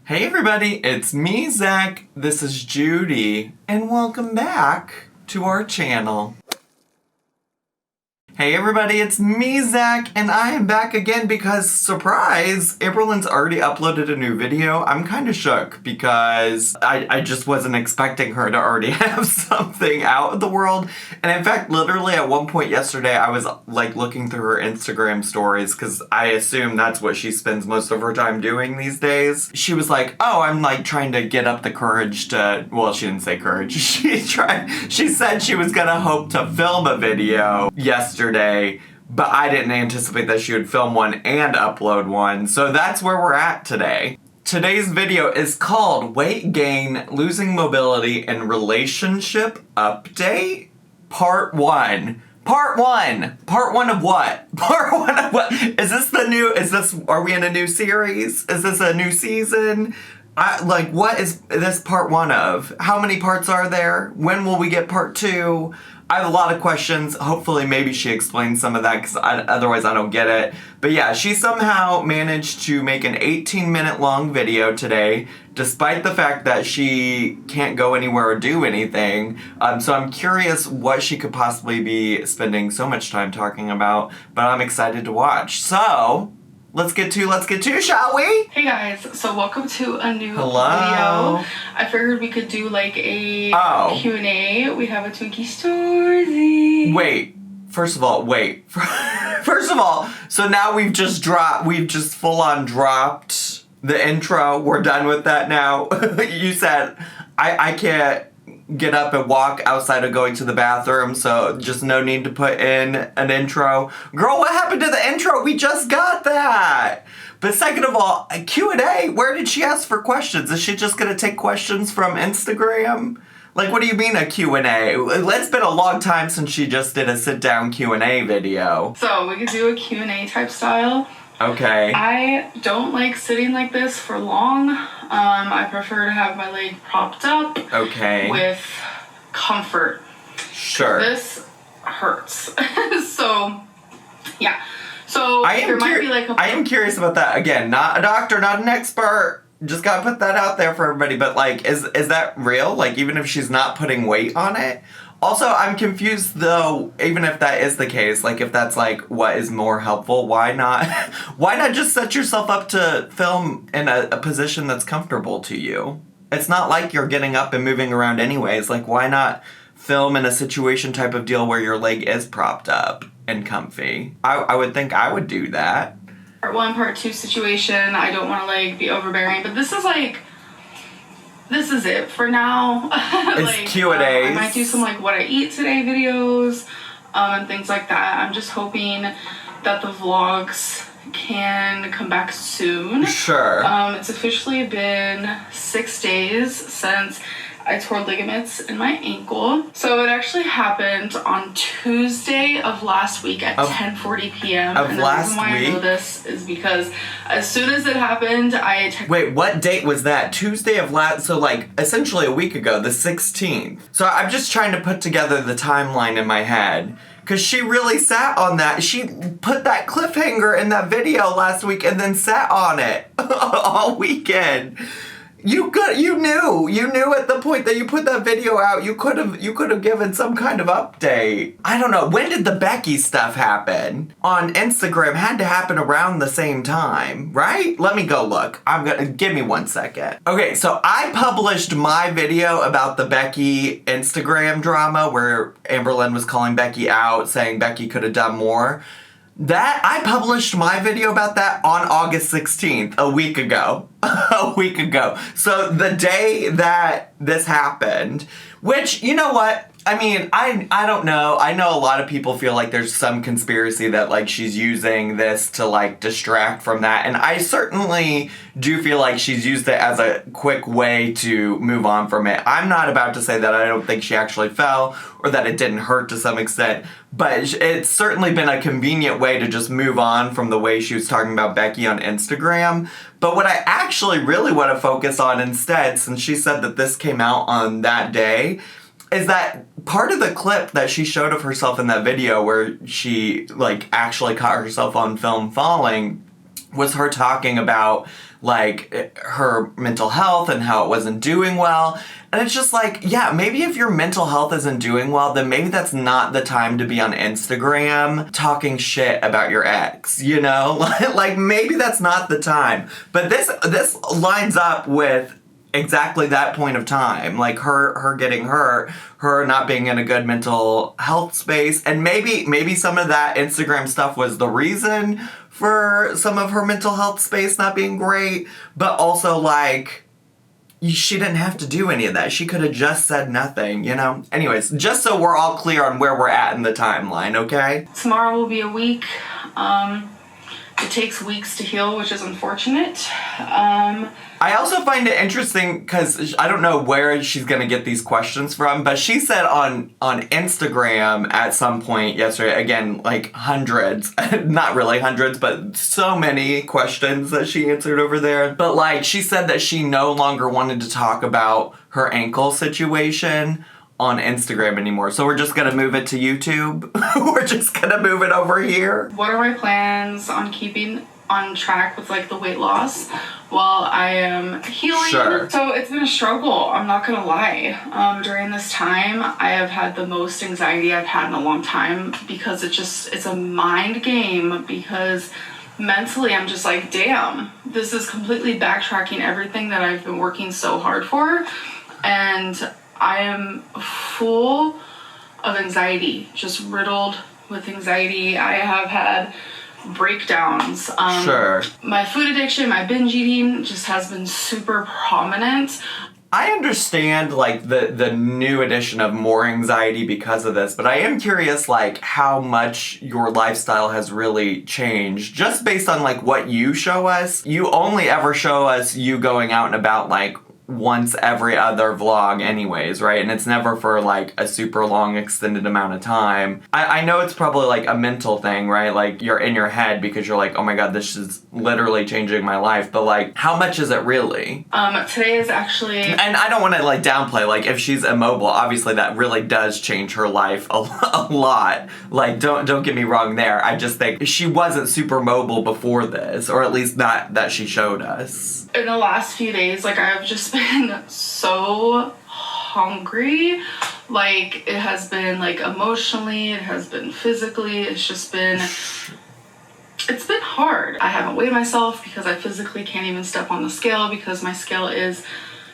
Hey everybody, it's me, Zach. This is Judy, and welcome back to our channel. Hey everybody, it's me, Zach, and I am back again because, surprise, Amberlynn's already uploaded a new video. I'm kind of shook because I just wasn't expecting her to already have something out in the world. And in fact, literally at one point yesterday, I was like looking through her Instagram stories because I assume that's what she spends most of her time doing these days. She was like, oh, I'm like trying to get up the courage to, well, she didn't say courage. She said she was gonna hope to film a video yesterday, but I didn't anticipate that she would film one and upload one, so that's where we're at today. Today's video is called Weight Gain, Losing Mobility, and Relationship Update, Part 1. Part 1! Part 1 of what? Part 1 of what? Are we in a new series? Is this a new season? What is this part 1 of? How many parts are there? When will we get part 2? I have a lot of questions. Hopefully maybe she explains some of that because otherwise I don't get it. But yeah, she somehow managed to make an 18-minute long video today despite the fact that she can't go anywhere or do anything. So I'm curious what she could possibly be spending so much time talking about, but I'm excited to watch. So, let's get to, shall we? Hey guys, so welcome to a new Hello. video. I figured we could do like a Q&A. We have a Twinkie Story. Wait. First of all, so now we've just full on dropped the intro. We're done with that now. You said I can't get up and walk outside of going to the bathroom, so just no need to put in an intro. Girl, what happened to the intro? We just got that. But second of all, a Q&A, where did she ask for questions? Is she just gonna take questions from Instagram? Like, what do you mean a Q&A? It's been a long time since she just did a sit-down Q&A video. So we could do a Q&A type style. Okay. I don't like sitting like this for long. I prefer to have my leg propped up. Okay. With comfort. Sure. This hurts. So, yeah. So I am curious about that. Again, not a doctor, not an expert. Just gotta put that out there for everybody. But like, is that real? Like, even if she's not putting weight on it? Also, I'm confused though, even if that is the case, like if that's like what is more helpful, why not just set yourself up to film in a position that's comfortable to you? It's not like you're getting up and moving around anyways. Like, why not film in a situation type of deal where your leg is propped up and comfy? I would think I would do that. Part 1, part 2 situation. I don't want to like be overbearing, but this is it for now. It's like, Q&As. I might do some like what I eat today videos and things like that. I'm just hoping that the vlogs can come back soon. Sure. It's officially been 6 days since I tore ligaments in my ankle. So it actually happened on Tuesday of last week at 10:40 p.m. Of and the last reason why week? I know this is because as soon as it happened, Wait, what date was that? Tuesday of last, so like essentially a week ago, the 16th. So I'm just trying to put together the timeline in my head. Because she really sat on that. She put that cliffhanger in that video last week and then sat on it all weekend. You knew at the point that you put that video out, you could have given some kind of update. I don't know, when did the Becky stuff happen? On Instagram, had to happen around the same time, right? Let me go look. Give me 1 second. Okay, so I published my video about the Becky Instagram drama where Amberlynn was calling Becky out, saying Becky could have done more. I published my video about that on August 16th, a week ago. A week ago. So the day that this happened, which, you know what? I mean, I don't know. I know a lot of people feel like there's some conspiracy that, like, she's using this to, like, distract from that. And I certainly do feel like she's used it as a quick way to move on from it. I'm not about to say that I don't think she actually fell or that it didn't hurt to some extent. But it's certainly been a convenient way to just move on from the way she was talking about Becky on Instagram. But what I actually really want to focus on instead, since she said that this came out on that day, is that part of the clip that she showed of herself in that video where she, like, actually caught herself on film falling was her talking about, like her mental health and how it wasn't doing well. And it's just like, yeah, maybe if your mental health isn't doing well, then maybe that's not the time to be on Instagram talking shit about your ex, you know? Like maybe that's not the time. But this lines up with exactly that point of time, like her getting hurt, her not being in a good mental health space, and maybe some of that Instagram stuff was the reason for some of her mental health space not being great, but also like she didn't have to do any of that. She could have just said nothing, you know? Anyways, just so we're all clear on where we're at in the timeline, okay? Tomorrow will be a week. It takes weeks to heal, which is unfortunate. I also find it interesting because I don't know where she's going to get these questions from, but she said on Instagram at some point yesterday, again, like hundreds, not really hundreds, but so many questions that she answered over there. But like she said that she no longer wanted to talk about her ankle situation on Instagram anymore. So we're just going to move it to YouTube. We're just going to move it over here. What are my plans on keeping on track with like the weight loss while I am healing? Sure. So it's been a struggle, I'm not gonna lie. During this time I have had the most anxiety I've had in a long time, because it's a mind game, because mentally I'm just like, damn, this is completely backtracking everything that I've been working so hard for, and I am full of anxiety, just riddled with anxiety. I have had breakdowns. Sure. My food addiction, my binge eating just has been super prominent. I understand like the new edition of more anxiety because of this, but I am curious like how much your lifestyle has really changed just based on like what you show us. You only ever show us you going out and about like once every other vlog anyways, right? And it's never for like a super long extended amount of time. I know it's probably like a mental thing, right? Like you're in your head because you're like, oh my god, this is literally changing my life. But like, how much is it really? Today is actually... And I don't want to like downplay, like if she's immobile, obviously that really does change her life a lot. Like don't get me wrong there. I just think she wasn't super mobile before this, or at least not that she showed us. In the last few days, like I've just been so hungry. Like it has been like emotionally, it has been physically, it's been hard. I haven't weighed myself because I physically can't even step on the scale because my scale is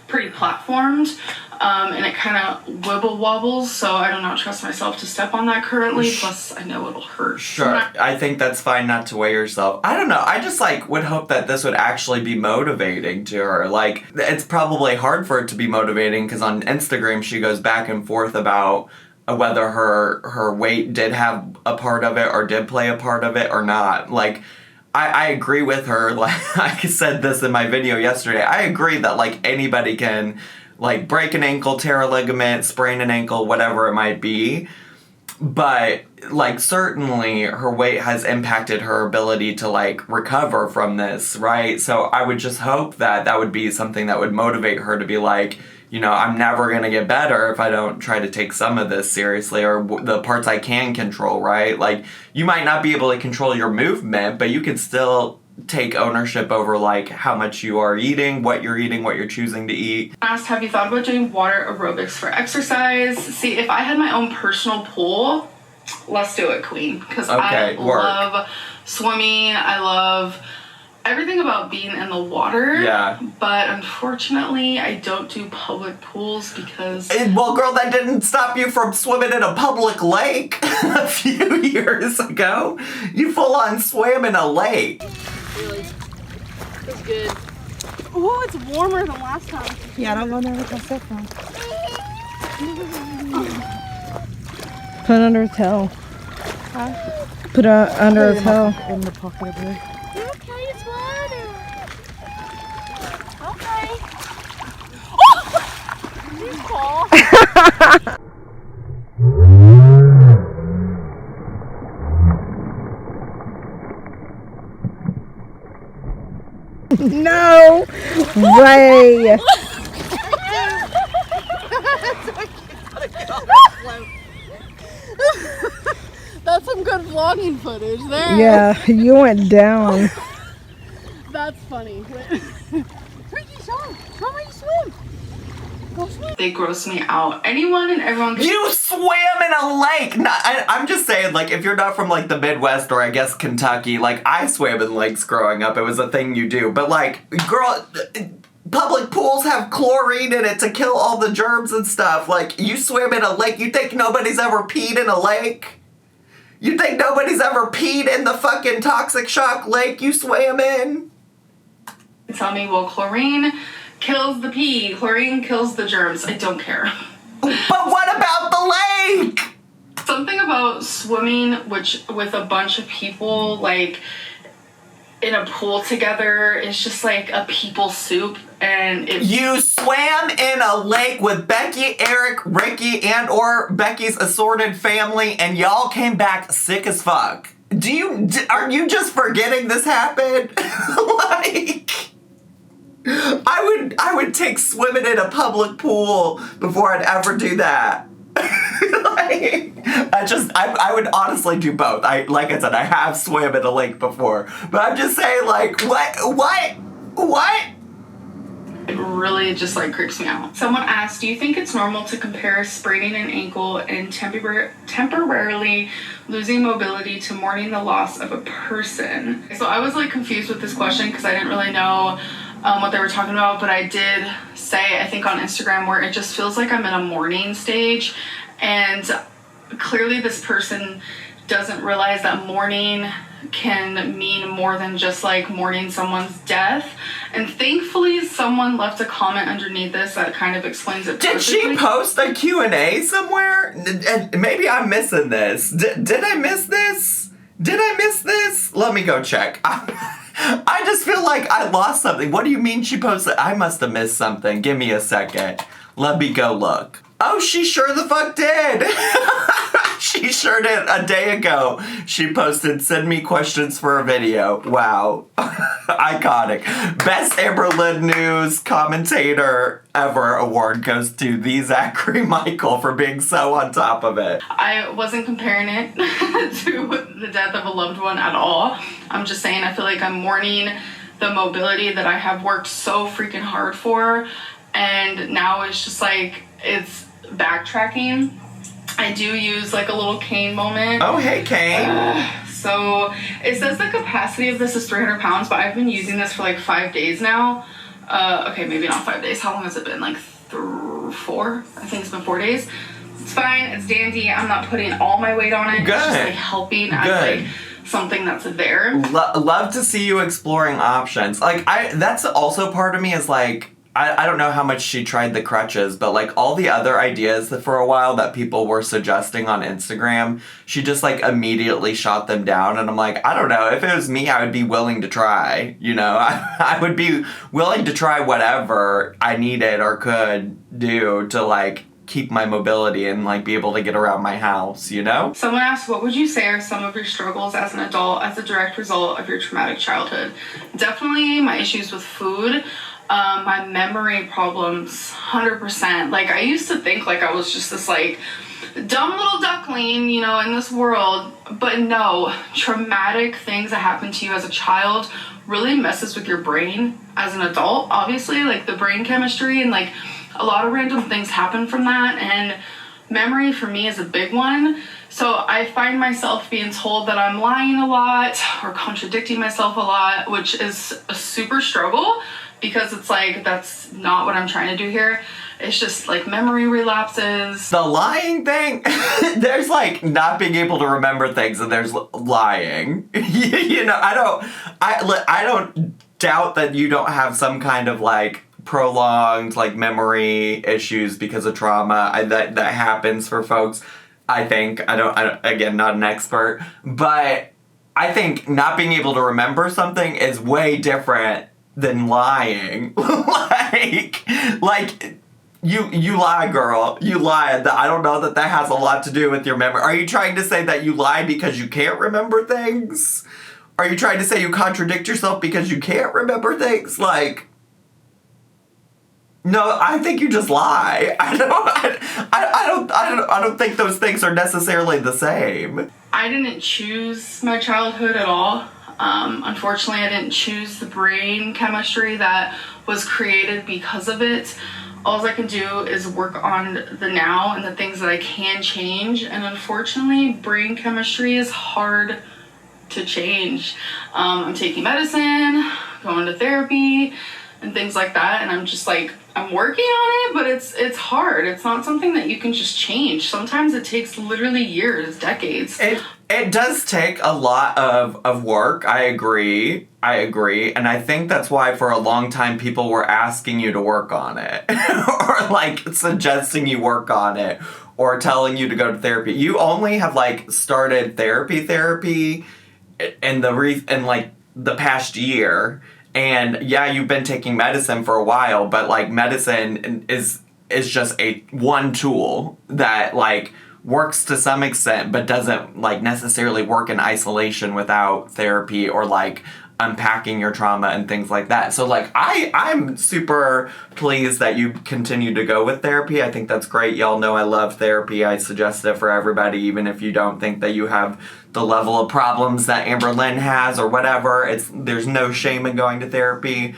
pretty platformed, and it kind of wibble wobbles, so I do not trust myself to step on that currently, plus I know it'll hurt. Sure, I think that's fine not to weigh yourself. I don't know, I just like would hope that this would actually be motivating to her. Like, it's probably hard for it to be motivating because on Instagram she goes back and forth about whether her weight did have a part of it or did play a part of it or not. Like, I agree with her. Like I said this in my video yesterday. I agree that like anybody can like break an ankle, tear a ligament, sprain an ankle, whatever it might be. But like certainly her weight has impacted her ability to like recover from this, right? So I would just hope that that would be something that would motivate her to be like, you know, I'm never going to get better if I don't try to take some of this seriously, or the parts I can control, right? Like, you might not be able to control your movement, but you can still take ownership over, like, how much you are eating, what you're choosing to eat. Asked, have you thought about doing water aerobics for exercise? See, if I had my own personal pool, let's do it, queen. Because I love swimming, I love... everything about being in the water. Yeah. But unfortunately, I don't do public pools because... Well, girl, that didn't stop you from swimming in a public lake a few years ago. You full-on swam in a lake. Really? It's good. Oh, it's warmer than last time. Yeah, don't go there with my stuff on. Put it under his tail. Huh? Put it under his tail. In the pocket of there. Okay, it's water. Okay. Oh! You fall. No way. That's some good vlogging footage there. Yeah, you went down. That's funny. swim. Go swim. They gross me out. Anyone and everyone. You swam in a lake. No, I'm just saying, like, if you're not from, like, the Midwest or I guess Kentucky, like, I swam in lakes growing up. It was a thing you do. But, like, girl, public pools have chlorine in it to kill all the germs and stuff. Like, you swim in a lake. You think nobody's ever peed in a lake? You think nobody's ever peed in the fucking toxic shock lake you swam in? Tell me, well, chlorine kills the pee. Chlorine kills the germs. I don't care. But what about the lake? Something about swimming with a bunch of people, like, in a pool together, is just like a people soup. And you swam in a lake with Becky, Eric, Ricky, and or Becky's assorted family, and y'all came back sick as fuck. Are you just forgetting this happened? Like, I would take swimming in a public pool before I'd ever do that. Like, I would honestly do both. Like I said, I have swam in a lake before, but I'm just saying, like, what? It really just, like, creeps me out. Someone asked, do you think it's normal to compare spraining an ankle and temporarily losing mobility to mourning the loss of a person? So I was, like, confused with this question because I didn't really know what they were talking about, but I did say, I think on Instagram, where it just feels like I'm in a mourning stage, and clearly this person doesn't realize that mourning can mean more than just, like, mourning someone's death. And thankfully someone left a comment underneath this that kind of explains it perfectly. Did she post a Q&A somewhere? And maybe I'm missing this. Did I miss this? Let me go check. I just feel like I lost something. What do you mean she posted? I must have missed something. Give me a second. Let me go look. Oh, she sure the fuck did. She sure did. A day ago, she posted, send me questions for a video. Wow. Iconic. Best Amberlynn News commentator ever award goes to the Zachary Michael for being so on top of it. I wasn't comparing it to the death of a loved one at all. I'm just saying I feel like I'm mourning the mobility that I have worked so freaking hard for. And now it's just like, it's backtracking. I do use, like, a little cane moment. Oh, hey, Cane. So it says the capacity of this is 300 pounds, but I've been using this for, like, 5 days now. Okay, maybe not 5 days. How long has it been? Like 4? I think it's been 4 days. It's fine. It's dandy. I'm not putting all my weight on it. Good. It's just, like, helping as, like, something that's there. Love to see you exploring options. Like, that's also part of me is, like, I don't know how much she tried the crutches, but, like, all the other ideas that for a while that people were suggesting on Instagram, she just, like, immediately shot them down. And I'm like, I don't know. If it was me, I would be willing to try. You know, I would be willing to try whatever I needed or could do to, like, keep my mobility and, like, be able to get around my house, you know? Someone asked, what would you say are some of your struggles as an adult as a direct result of your traumatic childhood? Definitely my issues with food. My memory problems, 100%. Like, I used to think, like, I was just this, like, dumb little duckling, you know, in this world. But no, traumatic things that happen to you as a child really messes with your brain as an adult, obviously. Like, the brain chemistry and, like, a lot of random things happen from that. And memory, for me, is a big one. So I find myself being told that I'm lying a lot or contradicting myself a lot, which is a super struggle. Because it's like, that's not what I'm trying to do here. It's just, like, memory relapses. The lying thing, there's, like, not being able to remember things, and there's lying. You know, I don't doubt that you don't have some kind of, like, prolonged, like, memory issues because of trauma. That happens for folks. I think. I don't, again, not an expert. But I think not being able to remember something is way different than lying. like you lie, girl. You lie. I don't know that has a lot to do with your memory. Are you trying to say that you lie because you can't remember things? Are you trying to say you contradict yourself because you can't remember things? Like, no, I think you just lie. I don't think those things are necessarily the same. I didn't choose my childhood at all. Unfortunately, I didn't choose the brain chemistry that was created because of it. All I can do is work on the now and the things that I can change. And unfortunately, brain chemistry is hard to change. I'm taking medicine, going to therapy, and things like that. And I'm just like, I'm working on it, but it's hard. It's not something that you can just change. Sometimes it takes literally years, decades. It does take a lot of work. I agree. And I think that's why for a long time people were asking you to work on it or like suggesting you work on it or telling you to go to therapy. You only have like started therapy in the past year. And yeah, you've been taking medicine for a while, but like medicine is just one tool that like works to some extent, but doesn't like necessarily work in isolation without therapy or like unpacking your trauma and things like that. So like I'm super pleased that you continue to go with therapy. I think that's great. Y'all know I love therapy. I suggest it for everybody, even if you don't think that you have the level of problems that Amberlynn has or whatever. There's no shame in going to therapy.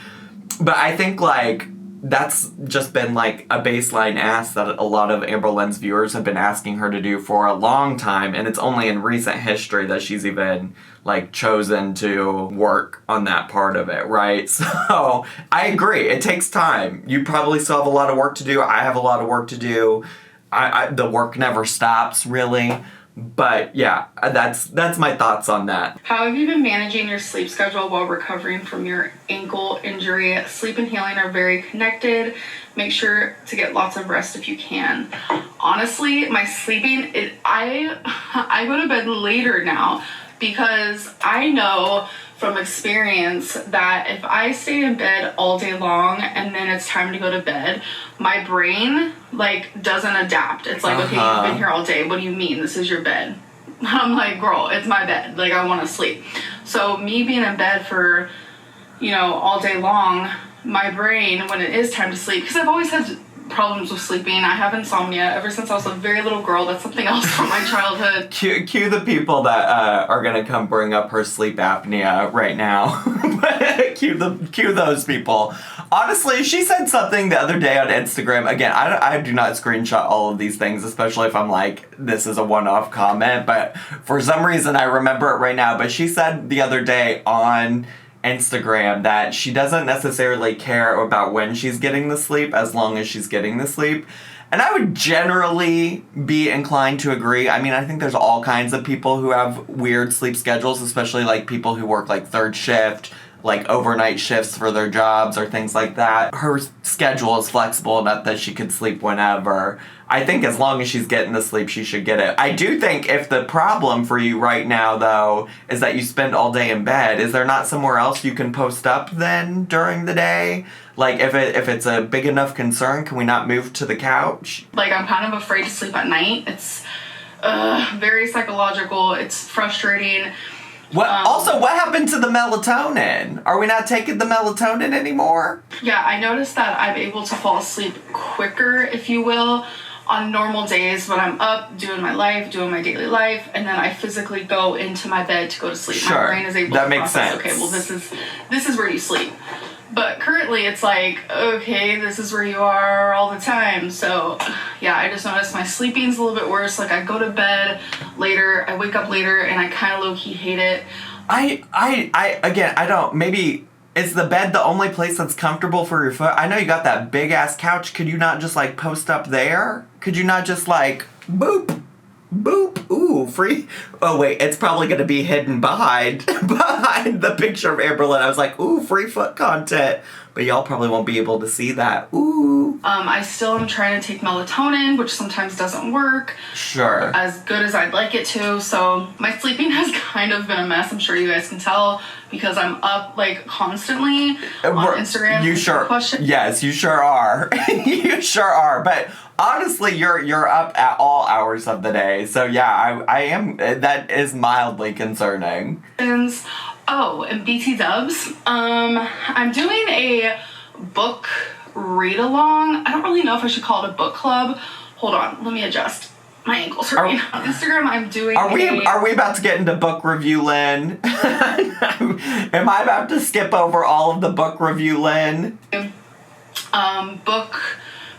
But I think like that's just been like a baseline ask that a lot of Amberlynn's viewers have been asking her to do for a long time, and it's only in recent history that she's even like chosen to work on that part of it, right? So I agree, it takes time. You probably still have a lot of work to do. I have a lot of work to do. The work never stops, really. But yeah, that's my thoughts on that. How have you been managing your sleep schedule while recovering from your ankle injury? Sleep and healing are very connected. Make sure to get lots of rest if you can. Honestly, my sleeping, I go to bed later now because I know from experience that if I stay in bed all day long and then it's time to go to bed, my brain like doesn't adapt. It's like, okay, you've been here all day. What do you mean? This is your bed. I'm like, girl, it's my bed. Like, I want to sleep. So me being in bed for, all day long, my brain, when it is time to sleep, because I've always had problems with sleeping. I have insomnia ever since I was a very little girl. That's something else from my childhood. Cue the people that are gonna come bring up her sleep apnea right now. cue those people. Honestly, she said something the other day on Instagram. Again, I do not screenshot all of these things, especially if I'm like, this is a one-off comment, but for some reason I remember it right now. But she said the other day on Instagram that she doesn't necessarily care about when she's getting the sleep as long as she's getting the sleep. And I would generally be inclined to agree. I mean, I think there's all kinds of people who have weird sleep schedules, especially like people who work like third shift, like overnight shifts for their jobs or things like that. Her schedule is flexible enough that she could sleep whenever. I think as long as she's getting the sleep, she should get it. I do think if the problem for you right now, though, is that you spend all day in bed, is there not somewhere else you can post up then during the day? Like, if it's a big enough concern, can we not move to the couch? Like, I'm kind of afraid to sleep at night. It's very psychological. It's frustrating. Also, what happened to the melatonin? Are we not taking the melatonin anymore? Yeah, I noticed that I'm able to fall asleep quicker, if you will, on normal days when I'm up, doing my life, doing my daily life, and then I physically go into my bed to go to sleep. Sure. My brain is able to process, okay, well, this is where you sleep. But currently it's like, okay, this is where you are all the time. So yeah, I just noticed my sleeping's a little bit worse. Like, I go to bed later, I wake up later, and I kind of low-key hate it. Maybe is the bed the only place that's comfortable for your foot? I know you got that big ass couch. Could you not just like post up there? Could you not just like boop? Boop. Ooh, free. Oh, wait. It's probably going to be hidden behind the picture of Amberlynn. I was like, ooh, free foot content. But y'all probably won't be able to see that. Ooh. I still am trying to take melatonin, which sometimes doesn't work. Sure. As good as I'd like it to. So my sleeping has kind of been a mess. I'm sure you guys can tell because I'm up like constantly on Instagram. You sure? Yes, you sure are. You sure are. But honestly, you're up at all hours of the day. So yeah, I am. That is mildly concerning. Oh, and BT Dubs. I'm doing a book read along. I don't really know if I should call it a book club. Hold on, let me adjust. My ankle's hurting. On Instagram, I'm doing Are we about to get into book review, Lynn? Am I about to skip over all of the book review, Lynn? Book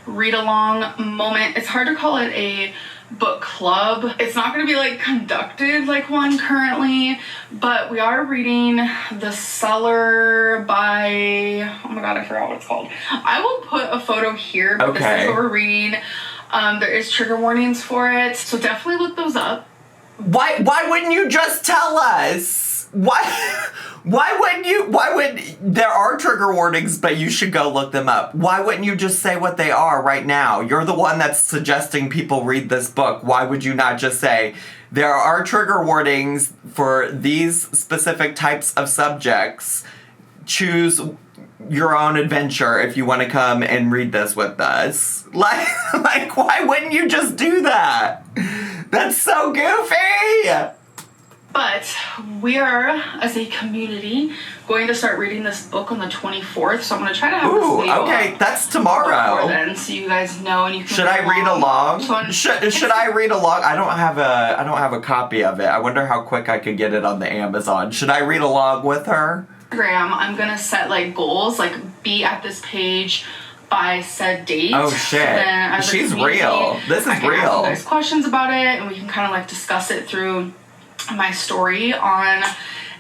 read-along moment. It's hard to call it a book club. It's not going to be like conducted like one currently, but we are reading The Cellar by, oh my god, I forgot what it's called. I will put a photo here, but this is what we're reading. There is trigger warnings for it, so definitely look those up. Why wouldn't you just tell us? Why would there are trigger warnings, but you should go look them up. Why wouldn't you just say what they are right now? You're the one that's suggesting people read this book. Why would you not just say, there are trigger warnings for these specific types of subjects. Choose your own adventure if you want to come and read this with us. Like, why wouldn't you just do that? That's so goofy! But we are, as a community, going to start reading this book on the 24th, so I'm going to try to have this video okay, that's tomorrow. Before then, so you guys know and you can Should I read along? Should I read along? I don't have a copy of it. I wonder how quick I could get it on the Amazon. Should I read along with her? Instagram, I'm going to set like goals, like be at this page by said date. Oh shit. She's real. This is real. Ask you guys questions about it, and we can kind of like discuss it through my story on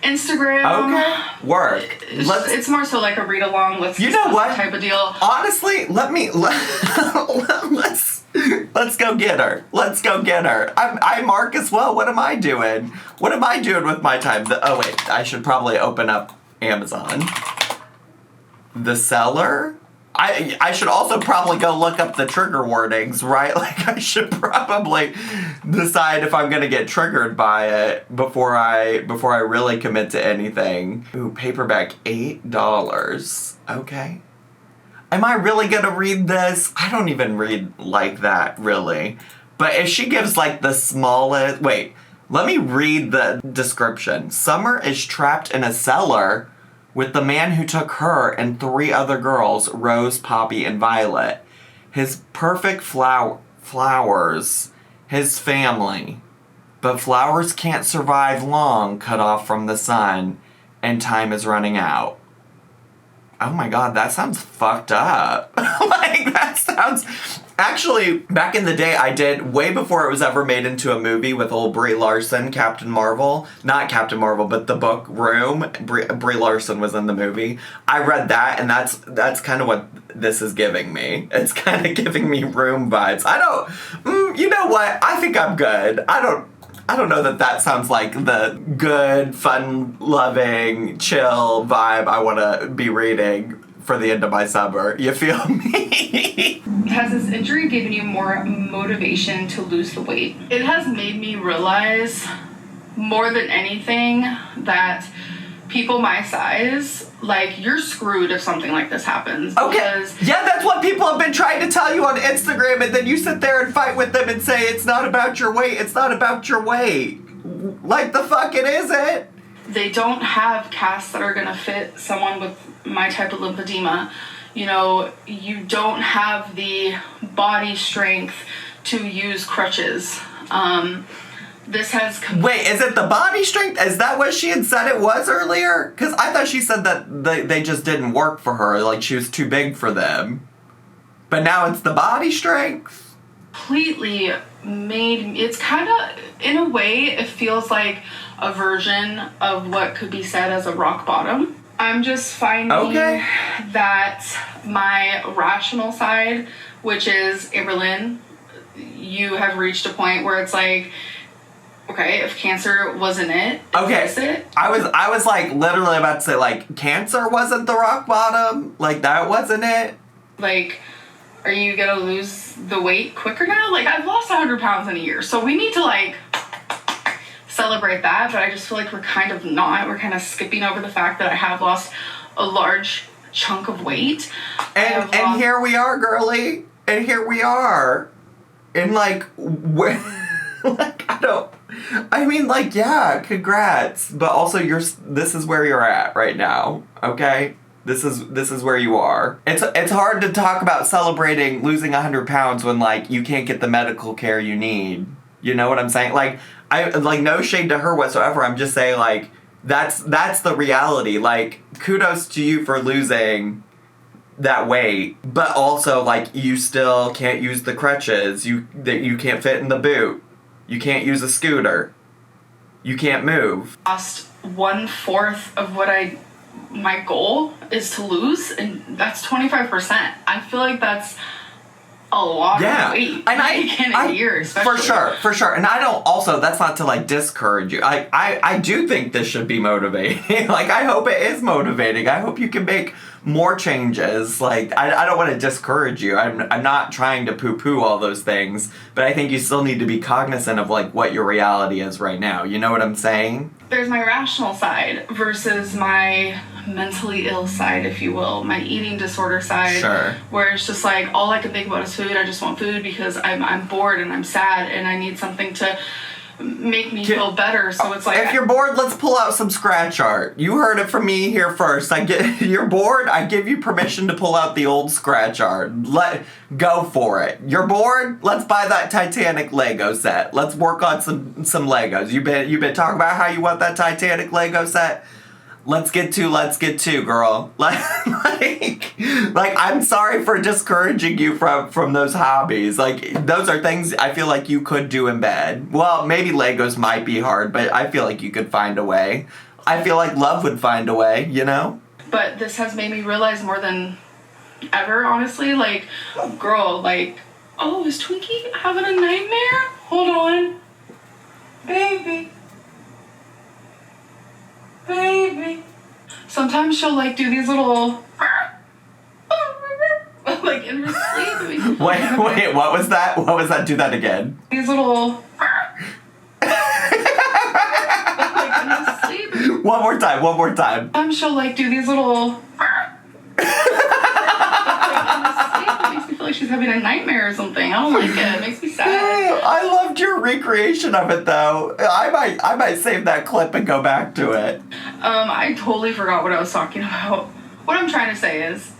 Instagram. Okay. Work. It's more so like a read along. Let's you know what type of deal. Honestly, let's go get her. Let's go get her. I mark as well. What am I doing? What am I doing with my time? Oh wait, I should probably open up Amazon. The Cellar? I should also probably go look up the trigger warnings, right? Like, I should probably decide if I'm gonna get triggered by it before I really commit to anything. Ooh, paperback, $8. Okay. Am I really gonna read this? I don't even read like that, really. But if she gives, like, the smallest... Wait, let me read the description. Summer is trapped in a cellar with the man who took her and 3 other girls, Rose, Poppy, and Violet. His perfect flowers, his family. But flowers can't survive long, cut off from the sun, and time is running out. Oh my god, that sounds fucked up. Like, that sounds... Actually, back in the day, I did, way before it was ever made into a movie with old Brie Larson, Captain Marvel. Not Captain Marvel, but the book Room. Brie Larson was in the movie. I read that, and that's kind of what this is giving me. It's kind of giving me Room vibes. You know what? I think I'm good. I don't know that sounds like the good, fun-loving, chill vibe I want to be reading for the end of my summer. You feel me? Has this injury given you more motivation to lose the weight? It has made me realize more than anything that people my size, like, you're screwed if something like this happens. Okay. Yeah, that's what people have been trying to tell you on Instagram, and then you sit there and fight with them and say, it's not about your weight, it's not about your weight. Like, the fuck it isn't. They don't have casts that are gonna fit someone with my type of lymphedema. You know, you don't have the body strength to use crutches. This has... Wait, is it the body strength? Is that what she had said it was earlier? Because I thought she said that they just didn't work for her. Like, she was too big for them. But now it's the body strength? Completely made... It's kind of... In a way, it feels like a version of what could be said as a rock bottom. I'm just finding that my rational side, which is Amberlynn, you have reached a point where it's like, okay, if cancer wasn't it, is it? I was like literally about to say, like, cancer wasn't the rock bottom? Like, that wasn't it? Like, are you gonna lose the weight quicker now? Like, I've lost 100 pounds in a year, so we need to, like, celebrate that, but I just feel like we're kind of not. We're kind of skipping over the fact that I have lost a large chunk of weight. And here we are, girly. And here we are. And, like, yeah, congrats. But also, this is where you're at right now, okay? This is where you are. It's hard to talk about celebrating losing 100 pounds when, like, you can't get the medical care you need. You know what I'm saying? Like, I like no shade to her whatsoever. I'm just saying, like, that's the reality. Like, kudos to you for losing that weight, but also, like, you still can't use the crutches. You can't fit in the boot. You can't use a scooter. You can't move. Lost 1/4 of what my goal is to lose, and that's 25%. I feel like that's a lot of weight. And in a year, especially. For sure. And I don't, also, that's not to, like, discourage you. I do think this should be motivating. Like, I hope it is motivating. I hope you can make more changes. Like, I don't want to discourage you. I'm not trying to poo-poo all those things, but I think you still need to be cognizant of, like, what your reality is right now. You know what I'm saying? There's my rational side versus my mentally ill side, if you will, my eating disorder side. Sure. Where it's just like, all I can think about is food. I just want food because I'm bored and I'm sad and I need something to make me feel better. So it's like, if you're bored, let's pull out some scratch art. You heard it from me here first. You're bored, I give you permission to pull out the old scratch art. Go for it. You're bored? Let's buy that Titanic Lego set. Let's work on some Legos. You've been talking about how you want that Titanic Lego set. Let's get to, girl. Like, I'm sorry for discouraging you from those hobbies. Like, those are things I feel like you could do in bed. Well, maybe Legos might be hard, but I feel like you could find a way. I feel like love would find a way, you know? But this has made me realize more than ever, honestly, like, girl, like, oh, is Twinkie having a nightmare? Hold on. Baby. Sometimes she'll, like, do these little like in her sleep. Wait, what was that? Do that again. These little like in her sleep. One more time. Sometimes she'll, like, do these little it makes me feel like she's having a nightmare or something. I don't like it. It makes me sad. I loved your recreation of it, though. I might save that clip and go back to it. I totally forgot what I was talking about. What I'm trying to say is,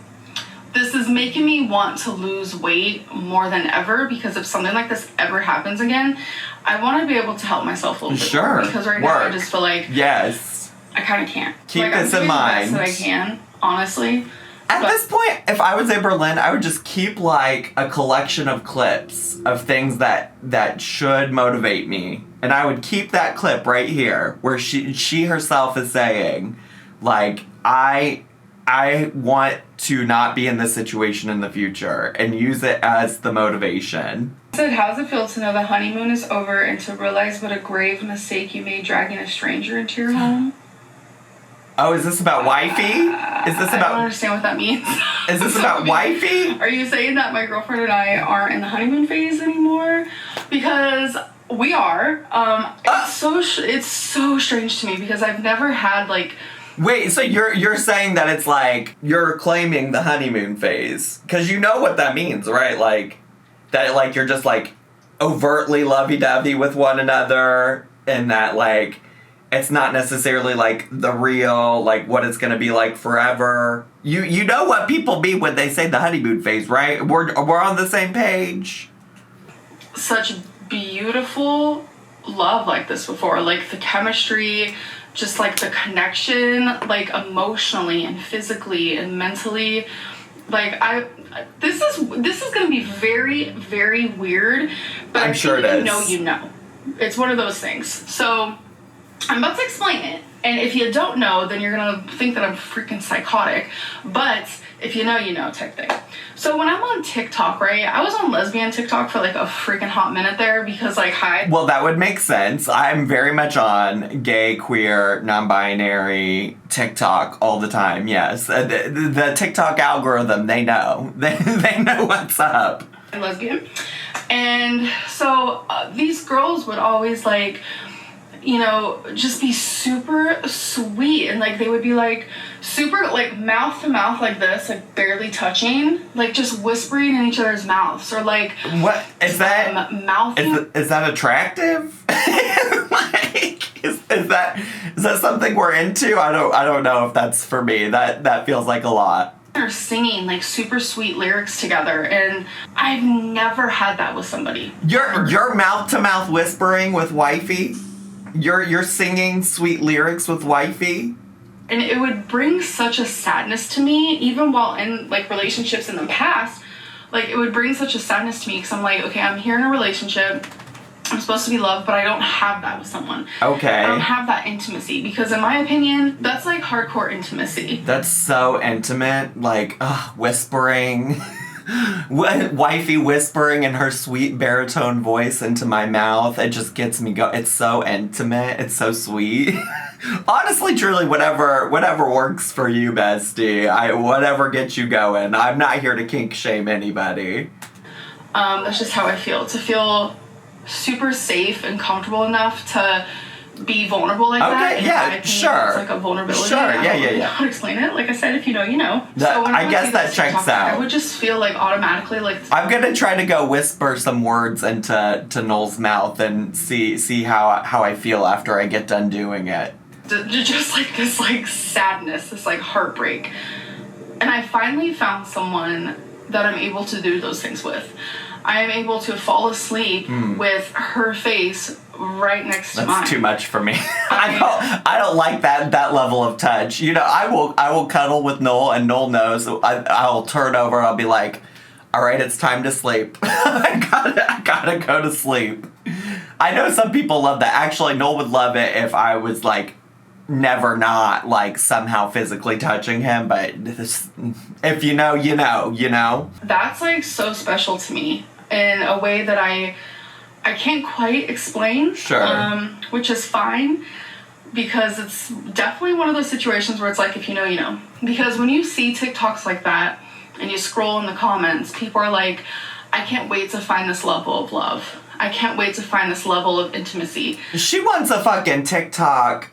this is making me want to lose weight more than ever, because if something like this ever happens again, I want to be able to help myself a little bit more. Because right now I just feel like I kind of can't. Keep this in mind. I'm doing the best that I can, honestly. At this point, if I was Amberlynn, I would just keep, like, a collection of clips of things that should motivate me. And I would keep that clip right here where she herself is saying, like, I want to not be in this situation in the future, and use it as the motivation. I said, how's it feel to know the honeymoon is over and to realize what a grave mistake you made dragging a stranger into your home? Oh, is this about wifey? I don't understand what that means. Is this about wifey? Are you saying that my girlfriend and I aren't in the honeymoon phase anymore? Because we are. It's so strange to me, because I've never had, like... Wait, so you're saying that it's like you're claiming the honeymoon phase? Because you know what that means, right? Like, that, like, you're just, like, overtly lovey-dovey with one another, and that, like... It's not necessarily, like, the real, like, what it's gonna be like forever. You know what people mean when they say the honeymoon phase, right? We're on the same page. Such beautiful love like this before. Like, the chemistry, just, like, the connection, like, emotionally and physically and mentally. Like, this is gonna be very, very weird. But I'm sure it is. You know. It's one of those things. So... I'm about to explain it, and if you don't know, then you're gonna think that I'm freaking psychotic, but if you know type thing. So when I'm on TikTok, right, I was on lesbian TikTok for, like, a freaking hot minute there, because, like, Well, that would make sense. I'm very much on gay, queer, non-binary TikTok all the time, yes. The TikTok algorithm, they know. They know what's up. Lesbian. And so these girls would always, like... just be super sweet, and, like, they would be, like, super, like, mouth to mouth like this, like, barely touching, like, just whispering in each other's mouths, or, like, what is that? Mouthing. Is that attractive? Like, is that something we're into? I don't know if that's for me. That feels like a lot. are singing like super sweet lyrics together, and I've never had that with somebody. Your mouth-to-mouth whispering with wifey? You're singing sweet lyrics with wifey? And it would bring such a sadness to me, even while in like relationships in the past. Like, it would bring such a sadness to me because I'm like, okay, I'm here in a relationship. I'm supposed to be loved, but I don't have that with someone. Okay. I don't have that intimacy because, in my opinion, that's like hardcore intimacy. That's so intimate. Like, whispering. Wifey whispering in her sweet baritone voice into my mouth. It just gets me go. It's so intimate. It's so sweet. Honestly, truly, whatever works for you, bestie. Whatever gets you going. I'm not here to kink shame anybody. That's just how I feel. To feel super safe and comfortable enough to be vulnerable like that. Okay, yeah, sure. It's like a vulnerability. Sure, yeah. I don't know how to explain it. Like I said, if you know, you know. So I guess that checks out. I would just feel like automatically like. I'm gonna try to go whisper some words into Noel's mouth and see how I feel after I get done doing it. Just like this like sadness, this like heartbreak. And I finally found someone that I'm able to do those things with. I am able to fall asleep with her face right next to mine. That's too much for me. I don't like that level of touch. You know, I will cuddle with Noel, and Noel knows. I'll turn over. I'll be like, all right, it's time to sleep. I gotta go to sleep. I know some people love that. Actually, Noel would love it if I was like never not like somehow physically touching him, but if you know, you know. That's like so special to me in a way that I can't quite explain. Sure. Which is fine, because it's definitely one of those situations where it's like, if you know, you know. Because when you see TikToks like that and you scroll in the comments, people are like, I can't wait to find this level of love. I can't wait to find this level of intimacy. She wants a fucking TikTok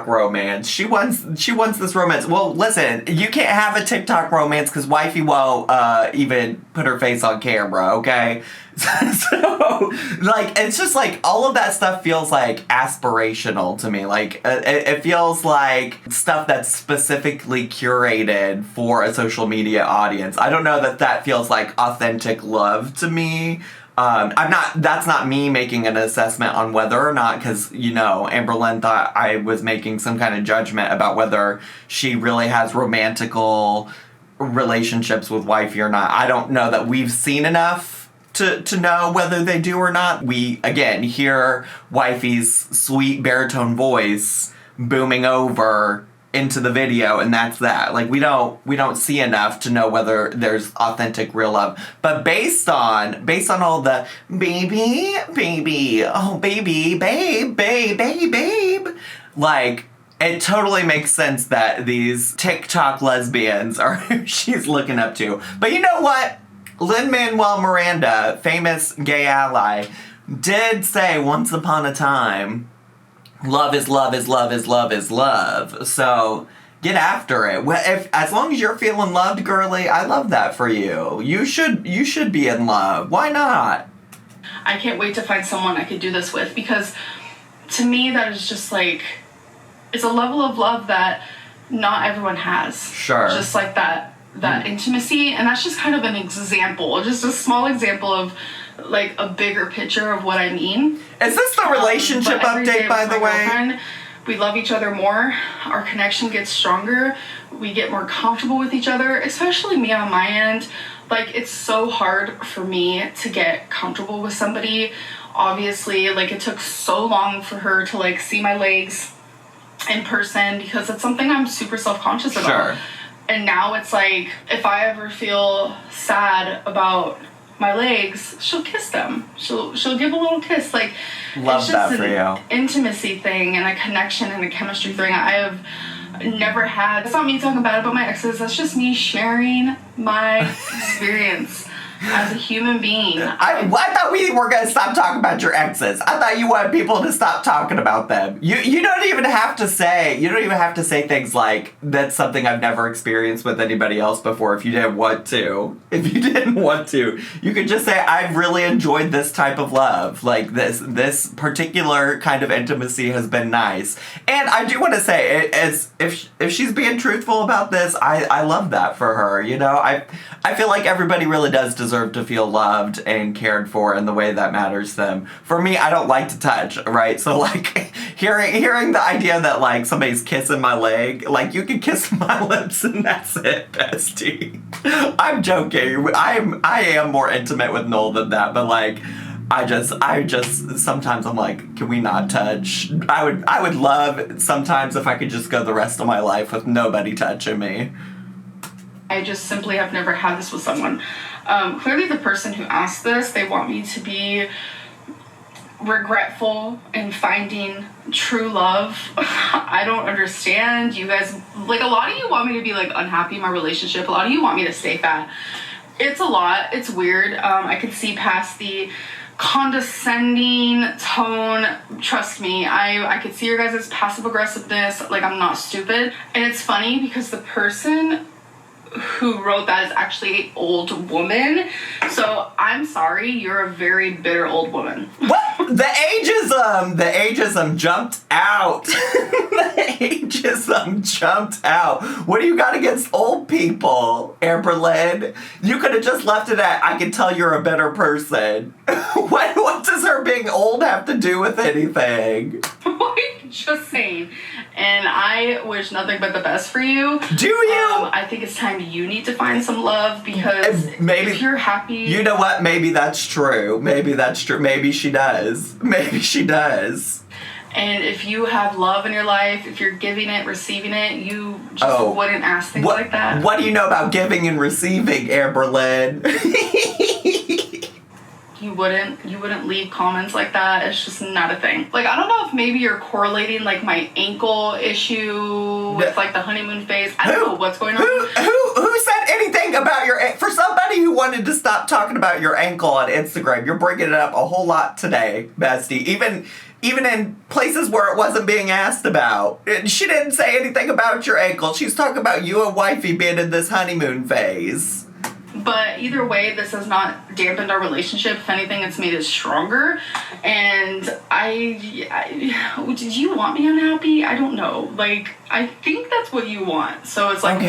romance. She wants this romance. Well, listen, you can't have a TikTok romance because wifey won't even put her face on camera, okay? So, like, it's just like all of that stuff feels like aspirational to me. Like, it feels like stuff that's specifically curated for a social media audience. I don't know that feels like authentic love to me. That's not me making an assessment on whether or not, because, you know, Amberlynn thought I was making some kind of judgment about whether she really has romantical relationships with wifey or not. I don't know that we've seen enough to know whether they do or not. We, again, hear wifey's sweet baritone voice booming over into the video, and that's that. Like, we don't see enough to know whether there's authentic real love. But based on all the baby, oh baby, babe, like, it totally makes sense that these TikTok lesbians are who she's looking up to. But you know what? Lin-Manuel Miranda, famous gay ally, did say once upon a time, love is love is love is love is love. So get after it. As long as you're feeling loved, girly, I love that for you. You should be in love. Why not? I can't wait to find someone I could do this with, because to me that is just like, it's a level of love that not everyone has. Sure. Just like that intimacy, and that's just kind of an example, just a small example of like a bigger picture of what I mean. Is this the relationship update, by the way? We love each other more. Our connection gets stronger. We get more comfortable with each other, especially me on my end. Like, it's so hard for me to get comfortable with somebody. Obviously, like, it took so long for her to like see my legs in person, because it's something I'm super self-conscious about. Sure. And now it's like, if I ever feel sad about my legs, she'll kiss them. She'll give a little kiss. Like, love it's just that for an you. Intimacy thing and a connection and a chemistry thing I have never had. It's not me talking bad about my exes. That's just me sharing my experience. as a human being. I thought we were going to stop talking about your exes. I thought you wanted people to stop talking about them. You don't even have to say things like, that's something I've never experienced with anybody else before if you didn't want to. If you didn't want to. You could just say, I've really enjoyed this type of love. Like, this particular kind of intimacy has been nice. And I do want to say, if she's being truthful about this, I love that for her. You know, I feel like everybody really does deserve to feel loved and cared for in the way that matters to them. For me, I don't like to touch, right? So, like, hearing the idea that, like, somebody's kissing my leg, like, you can kiss my lips and that's it, bestie. I'm joking. I am more intimate with Noel than that, but, like, I just sometimes I'm like, can we not touch? I would love sometimes if I could just go the rest of my life with nobody touching me. I just simply have never had this with someone. Clearly the person who asked this, they want me to be regretful in finding true love. I don't understand. You guys, like, a lot of you want me to be, like, unhappy in my relationship. A lot of you want me to stay fat. It's a lot. It's weird. I can see past the condescending tone. Trust me, I could see your guys' passive aggressiveness. Like, I'm not stupid. And it's funny because the person who wrote that is actually an old woman. So I'm sorry, you're a very bitter old woman. What? The ageism jumped out. The ageism jumped out. What do you got against old people, Amberlynn? You could have just left it at, I can tell you're a better person. What does her being old have to do with anything? Just saying. And I wish nothing but the best for you. Do you? I think it's time you need to find some love because maybe, if you're happy... You know what? Maybe that's true. Maybe that's true. Maybe she does. Maybe she does. And if you have love in your life, if you're giving it, receiving it, you just wouldn't ask things like that. What do you know about giving and receiving, Amberlynn? You wouldn't leave comments like that. It's just not a thing. Like, I don't know if maybe you're correlating, like, my ankle issue with, like, the honeymoon phase. I don't know what's going on. Who said anything about your... For somebody who wanted to stop talking about your ankle on Instagram, you're bringing it up a whole lot today, bestie. Even in places where it wasn't being asked about. She didn't say anything about your ankle. She's talking about you and wifey being in this honeymoon phase. But either way, this has not dampened our relationship. If anything, it's made it stronger. And did you want me unhappy? I don't know. Like, I think that's what you want. So it's like,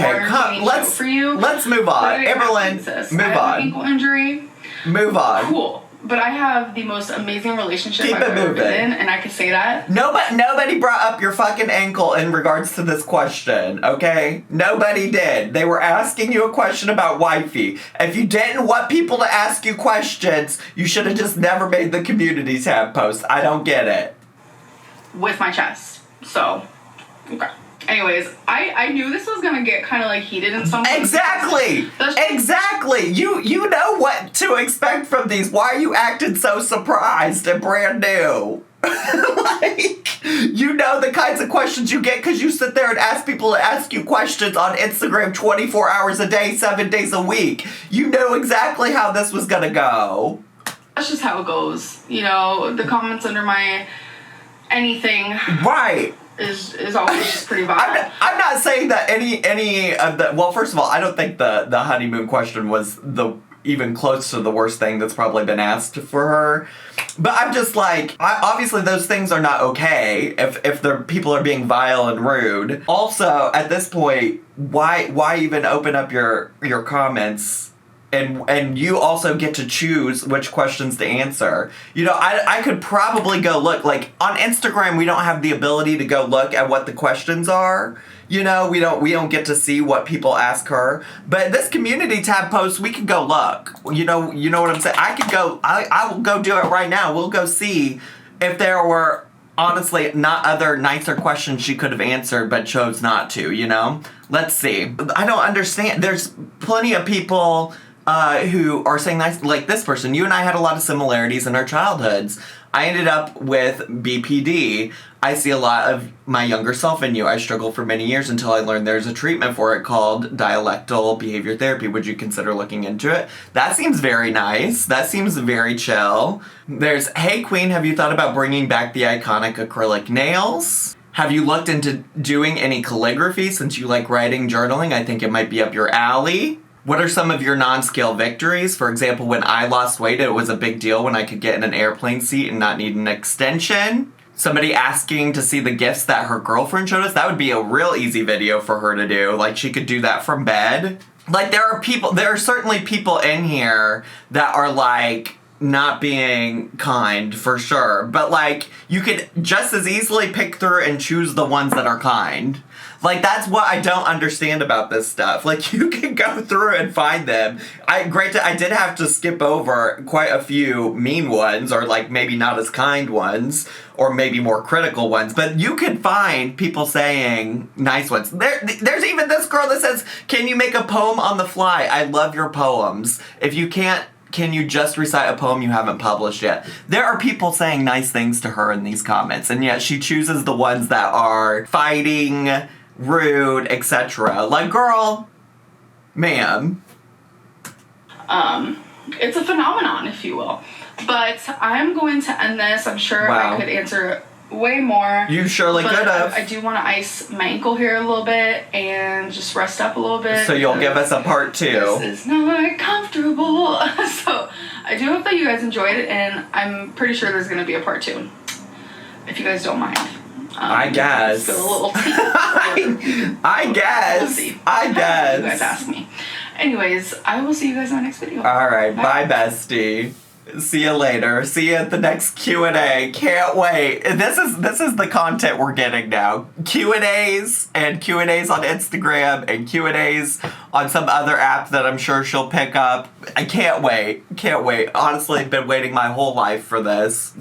let's for you. Let's move on. Amberlynn, move I have on. an ankle injury. Move on. Cool. But I have the most amazing relationship I've ever been in, and I can say that. Nobody brought up your fucking ankle in regards to this question, okay? Nobody did. They were asking you a question about wifey. If you didn't want people to ask you questions, you should have just never made the community tab post. I don't get it. With my chest. So, okay. Anyways, I knew this was gonna get kind of like heated in some way. Exactly! Exactly! You know what to expect from these. Why are you acting so surprised and brand new? Like, you know the kinds of questions you get because you sit there and ask people to ask you questions on Instagram 24 hours a day, 7 days a week. You know exactly how this was gonna go. That's just how it goes. You know, the comments under my anything. Right. Is always just pretty violent. I'm not saying that any of the... Well, first of all, I don't think the honeymoon question was even close to the worst thing that's probably been asked for her. But I'm just like, obviously those things are not okay if the people are being vile and rude. Also, at this point, why even open up your comments? And you also get to choose which questions to answer. You know, I could probably go look, like, on Instagram, we don't have the ability to go look at what the questions are. You know, we don't get to see what people ask her. But this community tab post, we can go look. You know what I'm saying? I will go do it right now. We'll go see if there were, honestly, not other nicer questions she could have answered but chose not to, you know? Let's see. I don't understand. There's plenty of people who are saying nice, like this person, you and I had a lot of similarities in our childhoods. I ended up with BPD. I see a lot of my younger self in you. I struggled for many years until I learned there's a treatment for it called dialectal behavior therapy. Would you consider looking into it? That seems very nice. That seems very chill. There's, hey queen, have you thought about bringing back the iconic acrylic nails? Have you looked into doing any calligraphy since you like writing, journaling? I think it might be up your alley. What are some of your non-scale victories? For example, when I lost weight, it was a big deal when I could get in an airplane seat and not need an extension. Somebody asking to see the gifts that her girlfriend showed us. That would be a real easy video for her to do. Like, she could do that from bed. Like, there are certainly people in here that are, like, not being kind, for sure. But, like, you could just as easily pick through and choose the ones that are kind. Like, that's what I don't understand about this stuff. Like, you can go through and find them. I did have to skip over quite a few mean ones, or, like, maybe not as kind ones, or maybe more critical ones. But you can find people saying nice ones. There's even this girl that says, can you make a poem on the fly? I love your poems. If you can't, can you just recite a poem you haven't published yet? There are people saying nice things to her in these comments, and yet she chooses the ones that are fighting, rude, etc. Like, girl, ma'am. It's a phenomenon, if you will. But I'm going to end this. I'm sure I could answer way more. You surely could have. I do want to ice my ankle here a little bit and just rest up a little bit. So you'll give us a part 2. This is not comfortable. So I do hope that you guys enjoyed it, and I'm pretty sure there's going to be a part 2. If you guys don't mind. I guess. Go a little I guess. We'll see. I guess. You guys ask me. Anyways, I will see you guys in my next video. Alright, bye bestie. See you later. See you at the next Q&A. Can't wait. This is the content we're getting now. Q&As and Q&As on Instagram and Q&As on some other app that I'm sure she'll pick up. I can't wait. Can't wait. Honestly, I've been waiting my whole life for this.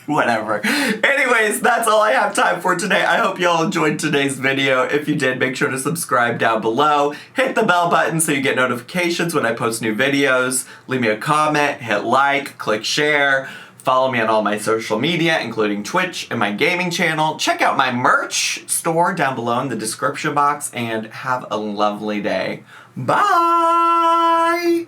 Whatever. Anyways, that's all I have time for today. I hope you all enjoyed today's video. If you did, make sure to subscribe down below. Hit the bell button so you get notifications when I post new videos. Leave me a comment, hit like, click share. Follow me on all my social media, including Twitch and my gaming channel. Check out my merch store down below in the description box, and have a lovely day. Bye!